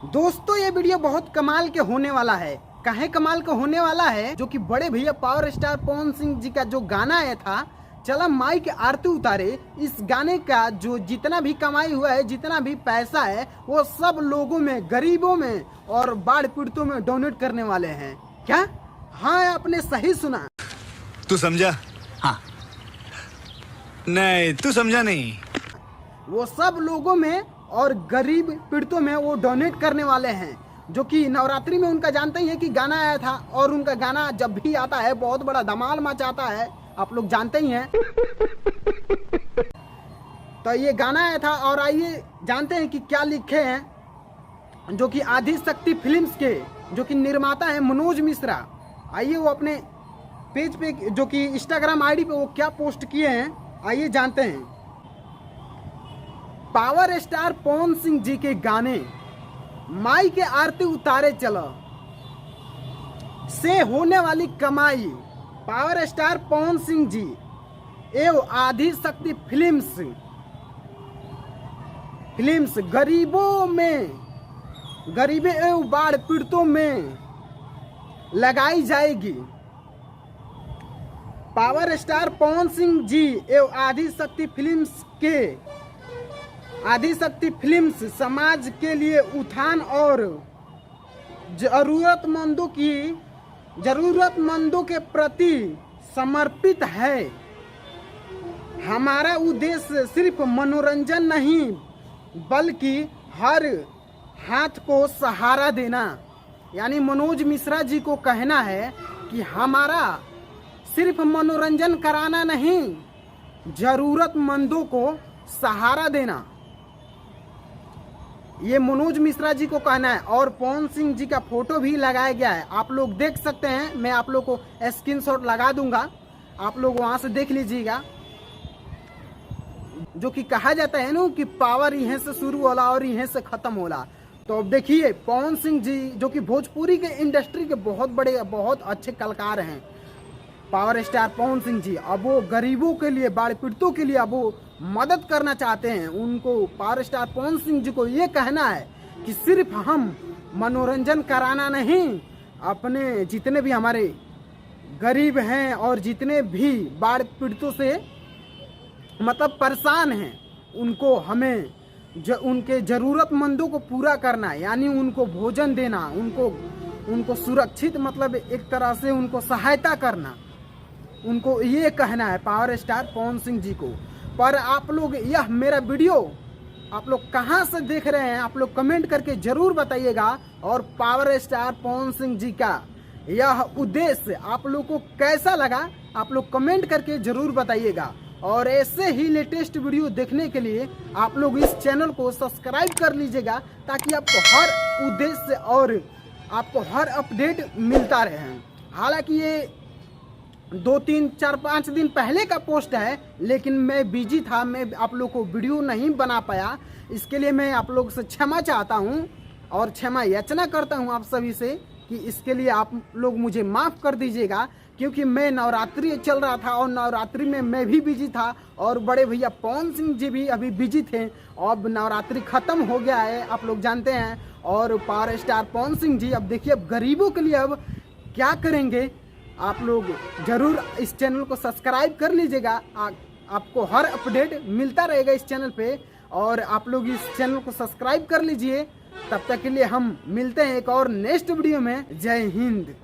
दोस्तों ये वीडियो बहुत कमाल के होने वाला है। काहे कमाल का होने वाला है, जो कि बड़े भैया पावर स्टार पवन सिंह जी का जो गाना आया था चला माई की आरती उतारे, इस गाने का जो जितना भी कमाई हुआ है, जितना भी पैसा है, वो सब लोगों में, गरीबों में और बाढ़ पीड़ितों में डोनेट करने वाले हैं। क्या? हाँ, आपने सही सुना। तू समझा? हाँ। नहीं, तू समझा नहीं। वो सब लोगों में और गरीब पीड़ितों में वो डोनेट करने वाले हैं, जो कि नवरात्रि में उनका जानते ही है कि गाना आया था, और उनका गाना जब भी आता है बहुत बड़ा धमाल मचाता है, आप लोग जानते ही हैं। तो ये गाना आया था, और आइए जानते हैं कि क्या लिखे हैं, जो कि आदि शक्ति फिल्म्स के जो कि निर्माता है मनोज मिश्रा। आइए वो अपने पेज पे, जो कि इंस्टाग्राम आईडी पे, वो क्या पोस्ट किए हैं, आइए जानते हैं। पावर स्टार पवन सिंह जी के गाने माई के आरती उतारे चलो से होने वाली कमाई पावर स्टार पवन सिंह जी एवं आदि शक्ति फिल्म्स गरीबों में, गरीबे एवं बाढ़ पीड़ितों में लगाई जाएगी। पावर स्टार पवन सिंह जी एवं आदि शक्ति फिल्म्स समाज के लिए उत्थान और जरूरतमंदों के प्रति समर्पित है। हमारा उद्देश्य सिर्फ मनोरंजन नहीं, बल्कि हर हाथ को सहारा देना। यानी मनोज मिश्रा जी को कहना है कि हमारा सिर्फ मनोरंजन कराना नहीं, जरूरतमंदों को सहारा देना, ये मनोज मिश्रा जी को कहना है। और पवन सिंह जी का फोटो भी लगाया गया है, आप लोग देख सकते हैं। मैं आप लोग को स्क्रीनशॉट लगा दूंगा, आप लोग वहां से देख लीजिएगा। जो कि कहा जाता है ना कि पावर यहीं से शुरू होला और यहीं से खत्म होला। तो अब देखिए, पवन सिंह जी जो कि भोजपुरी के इंडस्ट्री के बहुत बड़े, बहुत अच्छे कलाकार हैं, पावर स्टार पवन सिंह जी, अब वो गरीबों के लिए, बाढ़ पीड़ितों के लिए अब वो मदद करना चाहते हैं। उनको, पावर स्टार पवन सिंह जी को ये कहना है कि सिर्फ हम मनोरंजन कराना नहीं, अपने जितने भी हमारे गरीब हैं और जितने भी बाढ़ पीड़ितों से मतलब परेशान हैं, उनको हमें उनके ज़रूरतमंदों को पूरा करना है। यानी उनको भोजन देना, उनको सुरक्षित, मतलब एक तरह से उनको सहायता करना, उनको ये कहना है पावर स्टार पवन सिंह जी को। पर आप लोग यह मेरा वीडियो आप लोग कहां से देख रहे हैं, आप लोग कमेंट करके जरूर बताइएगा। और पावर स्टार पवन सिंह जी का यह उद्देश्य आप लोग को कैसा लगा, आप लोग कमेंट करके जरूर बताइएगा। और ऐसे ही लेटेस्ट वीडियो देखने के लिए आप लोग इस चैनल को सब्सक्राइब कर लीजिएगा, ताकि आपको हर उद्देश्य और आपको हर अपडेट मिलता रहे। हालांकि ये 2, 3, 4, 5 दिन पहले का पोस्ट है, लेकिन मैं बिजी था, मैं आप लोग को वीडियो नहीं बना पाया। इसके लिए मैं आप लोग से क्षमा चाहता हूं और क्षमा याचना करता हूं आप सभी से कि इसके लिए आप लोग मुझे माफ़ कर दीजिएगा। क्योंकि मैं नवरात्रि चल रहा था और नवरात्रि में मैं भी बिजी था, और बड़े भैया पवन सिंह जी भी अभी बिजी थे। अब नवरात्रि ख़त्म हो गया है, आप लोग जानते हैं। और पावर स्टार पवन सिंह जी अब देखिए, अब गरीबों के लिए अब क्या करेंगे। आप लोग जरूर इस चैनल को सब्सक्राइब कर लीजिएगा, आपको हर अपडेट मिलता रहेगा इस चैनल पे। और आप लोग इस चैनल को सब्सक्राइब कर लीजिए। तब तक के लिए हम मिलते हैं एक और नेक्स्ट वीडियो में। जय हिंद।